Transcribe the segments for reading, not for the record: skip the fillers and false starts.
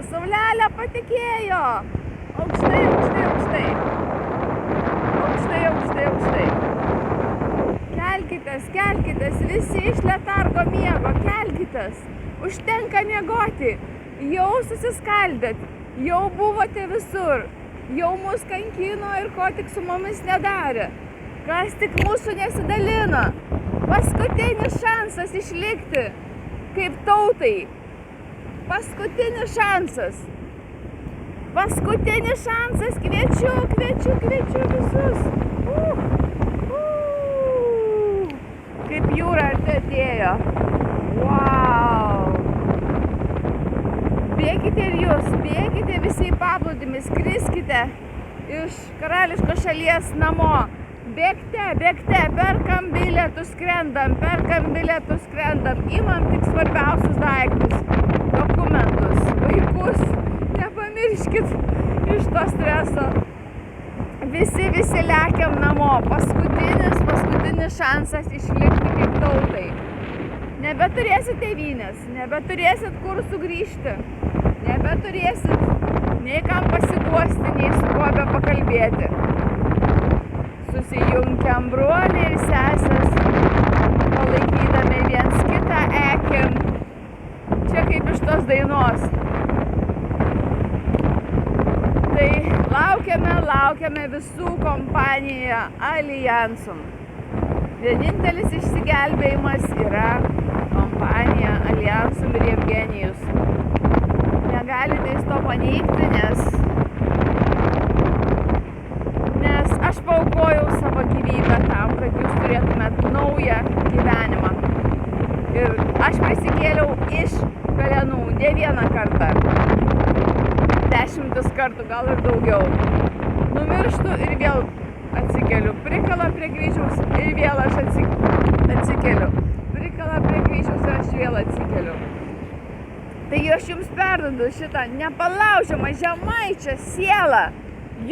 Saulelė patekėjo. Aukštai, aukštai, aukštai. Aukštai, aukštai, aukštai. Kelkitės, kelkitės, visi iš letargo miego, kelkitės. Užtenka miegoti. Jau susiskaldėt, jau buvote visur. Jau mus kankino ir ko tik su mumis nedarė. Kas tik mūsų nesidalino. Paskutinis šansas išlikti kaip tautai. Paskutinis šansas. Paskutinis šansas. Kviečiu, kviečiu, kviečiu visus. Kaip jūra atėjo. Wow. Bėkite ir jūs, bėkite visi į paplūdimį, skriskite iš karališkos šalies namo. Bėgte, bėgte, perkam bilietus, skrendam, imam tik svarbiausius daiktus, dokumentus, vaikus, nepamirškit iš to streso. Visi lekiam namo, paskutinis šansas išlikti kaip tautai. Nebeturėsit tėvynės, nebeturėsit kur sugrįžti, nebeturėsit nei kam pasiguosti, nei su kuo be pakalbėti. Susijungiam broliai ir sesės, palaikydami viens kitą ekim. Čia kaip iš tos dainos. Tai laukiame visų kompanijoje Alliansum. Vienintelis išsigelbėjimas yra kompanija Alliansum ir Jevgenijus. Negalite jūs to paneigti, nes aš paaukojau savo gyvybę tam, kad jūs turėtumėt naują gyvenimą. Ir aš prisikėliau iš pelenų ne vieną kartą, 10 kartų, gal ir daugiau. Numirštu ir vėl atsikeliu. Prikala prie kryžiaus ir vėl aš atsikeliu. Prikala prie kryžiaus ir aš vėl atsikeliu. Tai aš jums perduodu šitą nepalaužiamą žemaičio sielą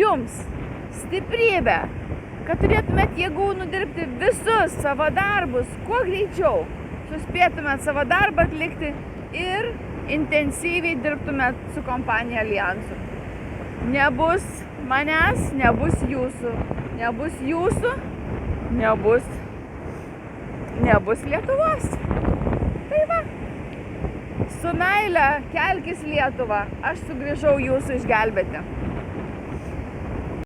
jums. Stiprybę, kad turėtumėt jėgų nudirbti visus savo darbus kuo greičiau, suspėtumėt savo darbą atlikti ir intensyviai dirbtumėt su kompanija Alliansum. Nebus manęs, nebus jūsų, nebus Lietuvos. Tai va, su meile kelkis Lietuva, aš sugrįžau jūsų išgelbėti.